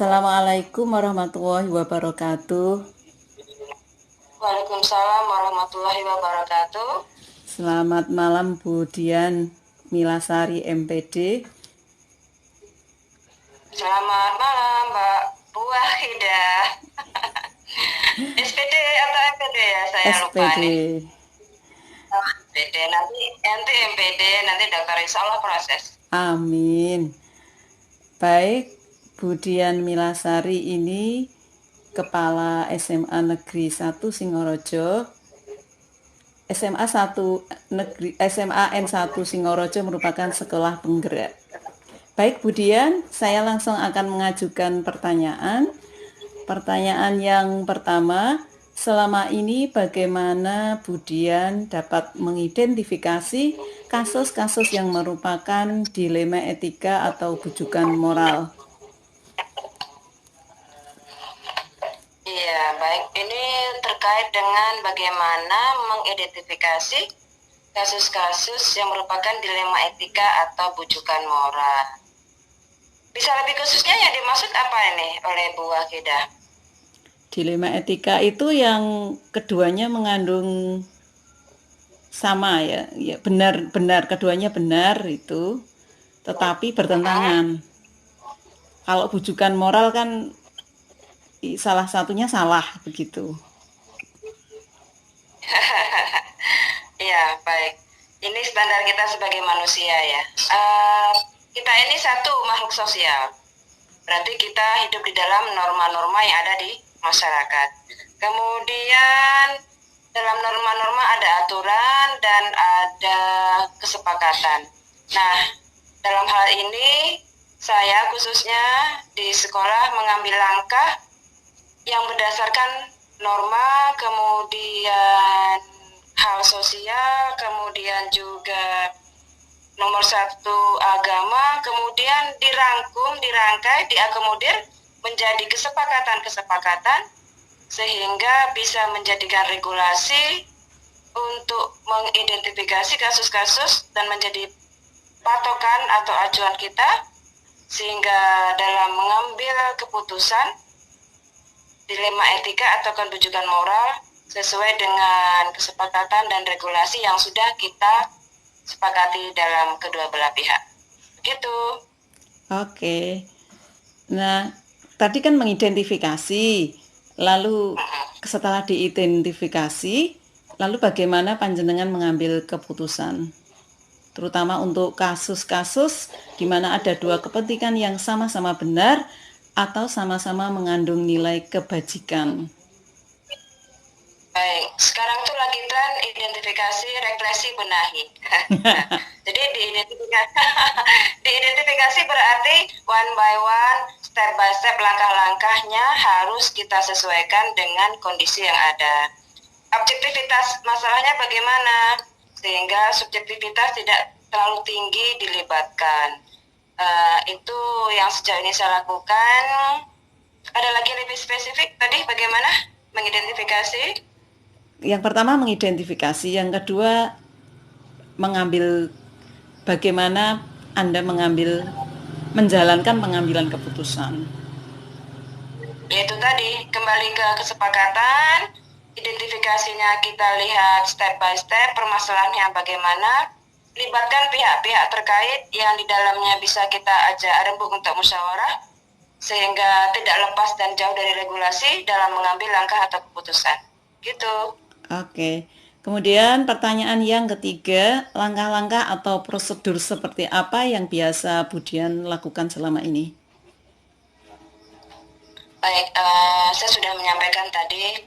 Assalamualaikum warahmatullahi wabarakatuh. Waalaikumsalam warahmatullahi wabarakatuh. Selamat malam Bu Dian Milasari MPD. Selamat malam Mbak Buah Hidah. SPD atau MPD ya? Saya lupa SPD. nih. SPD nanti MPD nanti daftar insya Allah proses. Amin. Baik, Bu Dian Milasari ini Kepala SMA Negeri 1 Singorojo. SMA 1 Negeri SMA N1 Singorojo merupakan sekolah penggerak. Baik Bu Dian, saya langsung akan mengajukan pertanyaan. Pertanyaan yang pertama, selama ini bagaimana Bu Dian dapat mengidentifikasi kasus-kasus yang merupakan dilema etika atau bujukan moral? Iya, baik. Ini terkait dengan bagaimana mengidentifikasi kasus-kasus yang merupakan dilema etika atau bujukan moral. Bisa lebih khususnya yang dimaksud apa ini oleh Bu Wahidah? Dilema etika itu yang keduanya mengandung sama ya, benar keduanya benar itu, tetapi bertentangan. Kalau bujukan moral kan salah satunya salah begitu. Iya, baik. Ini standar kita sebagai manusia ya. Kita ini satu makhluk sosial. Berarti kita hidup di dalam norma-norma yang ada di masyarakat. Kemudian dalam norma-norma ada aturan dan ada kesepakatan. Nah, dalam hal ini saya khususnya di sekolah mengambil langkah yang berdasarkan norma, kemudian hal sosial, kemudian juga nomor satu agama, kemudian dirangkai, diakomodir menjadi kesepakatan-kesepakatan sehingga bisa menjadikan regulasi untuk mengidentifikasi kasus-kasus dan menjadi patokan atau acuan kita sehingga dalam mengambil keputusan dilema etika atau bujukan moral sesuai dengan kesepakatan dan regulasi yang sudah kita sepakati dalam kedua belah pihak. Begitu. Oke. Nah, tadi kan mengidentifikasi, lalu setelah diidentifikasi, lalu bagaimana panjenengan mengambil keputusan? Terutama untuk kasus-kasus di mana ada dua kepentingan yang sama-sama benar atau sama-sama mengandung nilai kebajikan. Baik, sekarang tuh lagi tren identifikasi, represi, benahi. Jadi diidentifikasi berarti one by one, step by step, langkah-langkahnya harus kita sesuaikan dengan kondisi yang ada. Objektivitas masalahnya bagaimana? Sehingga subjektivitas tidak terlalu tinggi dilibatkan. Itu yang sejauh ini saya lakukan. Ada lagi lebih spesifik tadi bagaimana mengidentifikasi? Yang pertama mengidentifikasi, yang kedua bagaimana Anda menjalankan pengambilan keputusan. Yaitu tadi, kembali ke kesepakatan, identifikasinya kita lihat step by step, permasalahannya bagaimana, libatkan pihak-pihak terkait yang di dalamnya bisa kita ajak rembuk untuk musyawarah, sehingga tidak lepas dan jauh dari regulasi dalam mengambil langkah atau keputusan. Gitu. Oke. Kemudian pertanyaan yang ketiga, langkah-langkah atau prosedur seperti apa yang biasa Bu Dian lakukan selama ini? Baik, saya sudah menyampaikan tadi,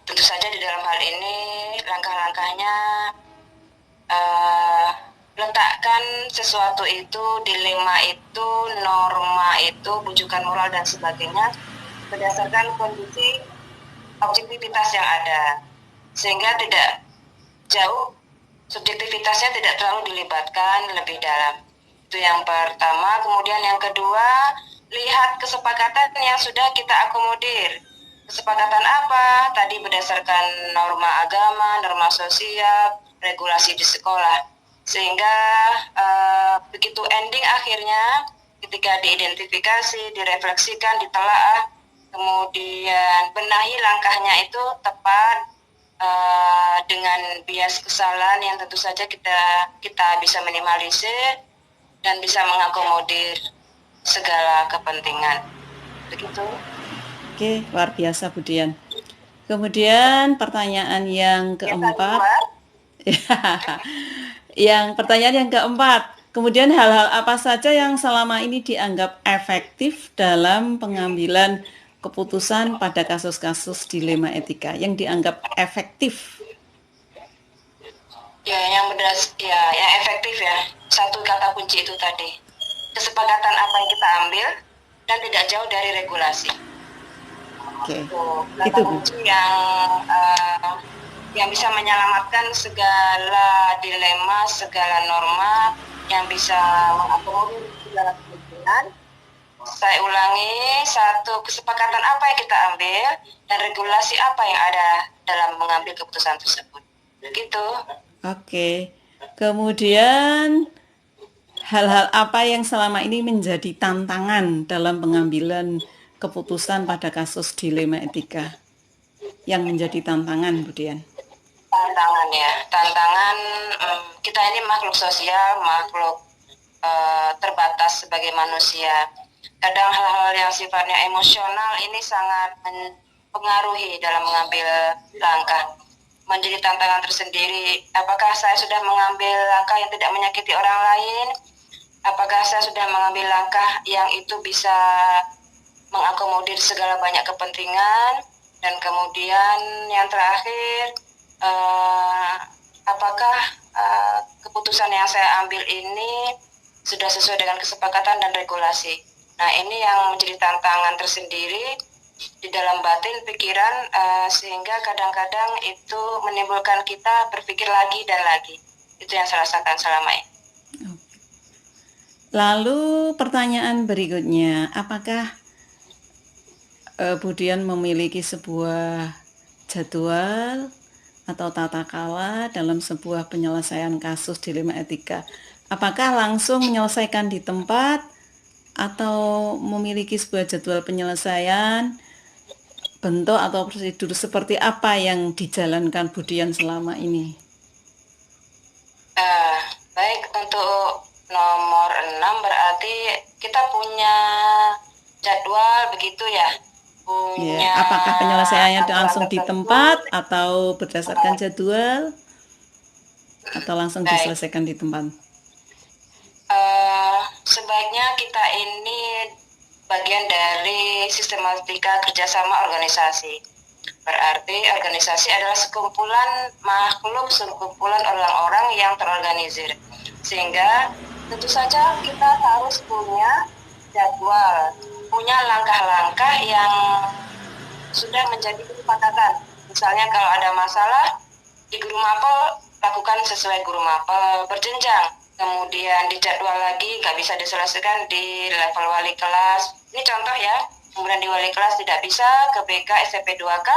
tentu saja di dalam hal ini langkah-langkahnya letakkan sesuatu itu, dilema itu, norma itu, bujukan moral dan sebagainya berdasarkan kondisi objektivitas yang ada, sehingga tidak jauh, subjektivitasnya tidak terlalu dilibatkan lebih dalam. Itu yang pertama. Kemudian yang kedua, lihat kesepakatan yang sudah kita akomodir. Kesepakatan apa? Tadi berdasarkan norma agama, norma sosial, regulasi di sekolah. Sehingga begitu ending akhirnya ketika diidentifikasi, direfleksikan, ditelaah, kemudian benahi langkahnya itu tepat dengan bias kesalahan yang tentu saja kita bisa minimalisir dan bisa mengakomodir segala kepentingan. Begitu. Oke, luar biasa Bu Dian. Kemudian pertanyaan yang keempat. Pertanyaan yang keempat. Kemudian hal-hal apa saja yang selama ini dianggap efektif dalam pengambilan keputusan pada kasus-kasus dilema etika yang dianggap efektif? Ya, yang efektif ya. Satu kata kunci itu tadi. Kesepakatan apa yang kita ambil dan tidak jauh dari regulasi. Oke. Kata kunci yang bisa menyelamatkan segala dilema, segala norma yang bisa mengakomodir segala kepentingan. Saya ulangi, satu, kesepakatan apa yang kita ambil dan regulasi apa yang ada dalam mengambil keputusan tersebut. Begitu. Oke. Kemudian hal-hal apa yang selama ini menjadi tantangan dalam pengambilan keputusan pada kasus dilema etika? Yang menjadi tantangan, Bu Dian? Tantangan ya, kita ini makhluk sosial, makhluk terbatas sebagai manusia. Kadang hal-hal yang sifatnya emosional ini sangat mempengaruhi dalam mengambil langkah. Menjadi tantangan tersendiri, apakah saya sudah mengambil langkah yang tidak menyakiti orang lain? Apakah saya sudah mengambil langkah yang itu bisa mengakomodir segala banyak kepentingan? Dan kemudian yang terakhir, apakah keputusan yang saya ambil ini sudah sesuai dengan kesepakatan dan regulasi? Nah, ini yang menjadi tantangan tersendiri di dalam batin pikiran, sehingga kadang-kadang itu menimbulkan kita berpikir lagi dan lagi. Itu yang saya rasakan selama ini. Lalu pertanyaan berikutnya, apakah Bu Dian memiliki sebuah jadwal atau tata kala dalam sebuah penyelesaian kasus dilema etika? Apakah langsung menyelesaikan di tempat atau memiliki sebuah jadwal penyelesaian, bentuk atau prosedur seperti apa yang dijalankan Bu Dian selama ini? Baik, untuk nomor 6 berarti kita punya jadwal begitu ya? Apakah penyelesaiannya langsung di tempat atau berdasarkan jadwal atau langsung diselesaikan di tempat? Sebaiknya kita ini bagian dari sistematika kerjasama organisasi. Berarti organisasi adalah sekumpulan makhluk, sekumpulan orang-orang yang terorganisir. Sehingga tentu saja kita harus punya jadwal, punya langkah-langkah yang sudah menjadi kesepakatan. Misalnya kalau ada masalah di guru mapel, lakukan sesuai guru mapel berjenjang. Kemudian dijadwal lagi, nggak bisa diselesaikan di level wali kelas. Ini contoh ya. Kemudian di wali kelas tidak bisa, ke BK, SMP 2K,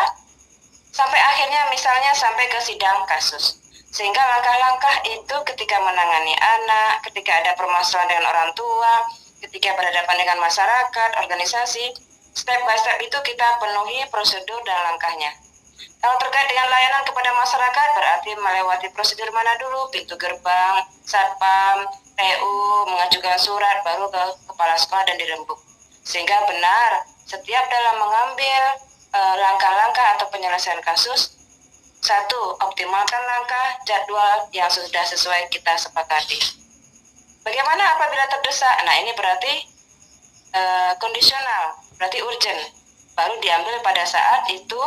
sampai akhirnya misalnya sampai ke sidang kasus. Sehingga langkah-langkah itu ketika menangani anak, ketika ada permasalahan dengan orang tua, ketika berhadapan dengan masyarakat, organisasi, step by step itu kita penuhi prosedur dan langkahnya. Kalau terkait dengan layanan kepada masyarakat, berarti melewati prosedur mana dulu? Pintu gerbang, satpam, PU, mengajukan surat, baru ke kepala sekolah dan dirembuk. Sehingga benar, setiap dalam mengambil langkah-langkah atau penyelesaian kasus, satu, optimalkan langkah jadwal yang sudah sesuai kita sepakati. Bagaimana apabila terdesak? Nah, ini berarti kondisional, berarti urgent. Baru diambil pada saat itu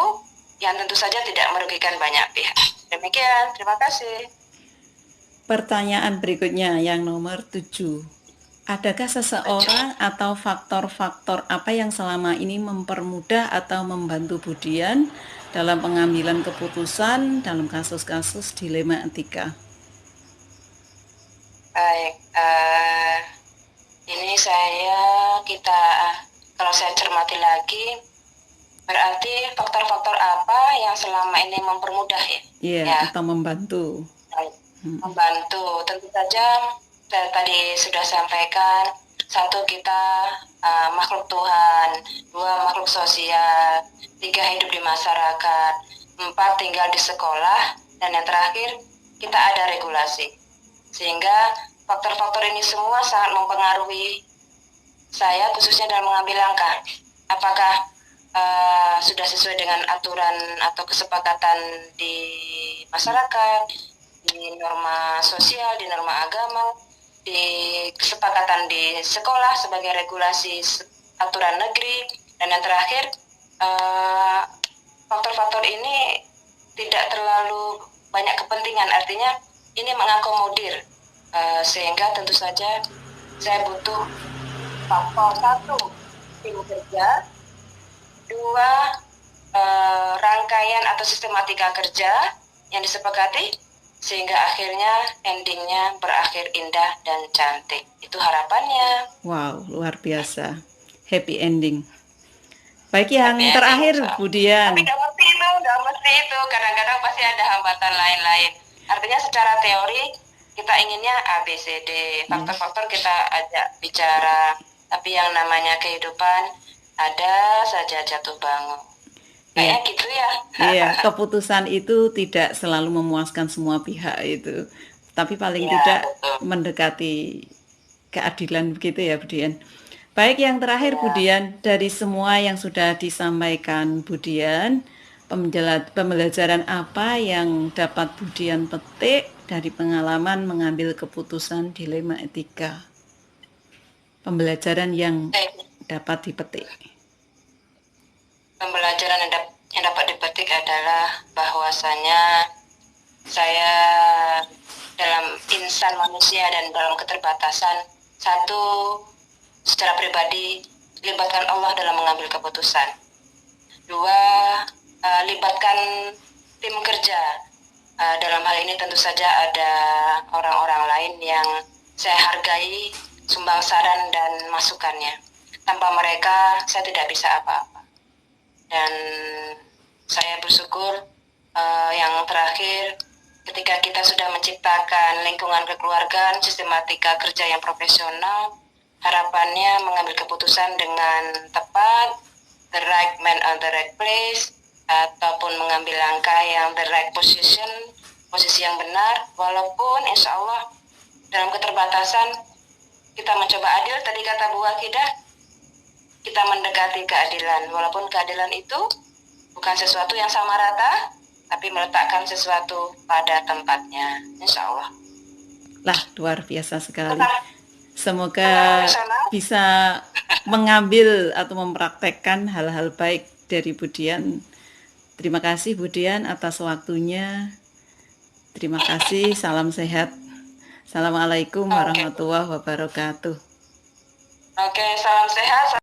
yang tentu saja tidak merugikan banyak pihak. Demikian, terima kasih. Pertanyaan berikutnya yang nomor 7. Adakah seseorang atau faktor-faktor apa yang selama ini mempermudah atau membantu Bu Dian dalam pengambilan keputusan dalam kasus-kasus dilema etika? Baik, ini kalau saya cermati lagi, berarti faktor-faktor apa yang selama ini mempermudah ya? Ya. Atau membantu. Membantu, tentu saja saya tadi sudah sampaikan, Satu, kita makhluk Tuhan. Dua, makhluk sosial. Tiga, hidup di masyarakat. Empat, tinggal di sekolah. Dan yang terakhir, kita ada regulasi. Sehingga faktor-faktor ini semua sangat mempengaruhi saya, khususnya dalam mengambil langkah. Apakah sudah sesuai dengan aturan atau kesepakatan di masyarakat, di norma sosial, di norma agama, di kesepakatan di sekolah sebagai regulasi aturan negeri, dan yang terakhir faktor-faktor ini tidak terlalu banyak kepentingan, artinya ini mengakomodir, sehingga tentu saja saya butuh faktor satu, tim kerja, dua, rangkaian atau sistematika kerja yang disepakati, sehingga akhirnya endingnya berakhir indah dan cantik. Itu harapannya. Wow, luar biasa. Happy ending. Baik, yang Happy terakhir ending, Bu Dian. Tapi nggak mesti itu. Kadang-kadang pasti ada hambatan lain-lain. Artinya secara teori kita inginnya A, B, C, D. Faktor-faktor kita ajak bicara. Tapi yang namanya kehidupan ada saja jatuh bangun. Kayaknya gitu ya. Iya, keputusan itu tidak selalu memuaskan semua pihak itu. Tapi paling Ya, tidak betul. mendekati keadilan begitu ya Bu Dian. Baik, yang terakhir Bu Dian, dari semua yang sudah disampaikan Bu Dian, pembelajaran apa yang dapat Bu Dian petik dari pengalaman mengambil keputusan dilema etika? Pembelajaran yang dapat dipetik. Pembelajaran yang dapat dipetik adalah bahwasanya saya dalam insan manusia dan dalam keterbatasan, satu, secara pribadi libatkan Allah dalam mengambil keputusan. Dua, libatkan tim kerja. Dalam hal ini tentu saja ada orang-orang lain yang saya hargai sumbang saran dan masukannya. Tanpa mereka saya tidak bisa apa-apa. Dan saya bersyukur yang terakhir, ketika kita sudah menciptakan lingkungan kekeluargaan, sistematika kerja yang profesional, harapannya mengambil keputusan dengan tepat, the right man on the right place, ataupun mengambil langkah yang the right position, posisi yang benar, walaupun insya Allah dalam keterbatasan kita mencoba adil, tadi kata Bu Wakidah, kita mendekati keadilan, walaupun keadilan itu bukan sesuatu yang sama rata, tapi meletakkan sesuatu pada tempatnya, insya Allah. Lah, luar biasa sekali. Semoga bisa mengambil atau mempraktekkan hal-hal baik dari Bu Dian. Terima kasih Bu Dian atas waktunya. Terima kasih, salam sehat. Assalamualaikum warahmatullahi wabarakatuh. Oke, salam sehat.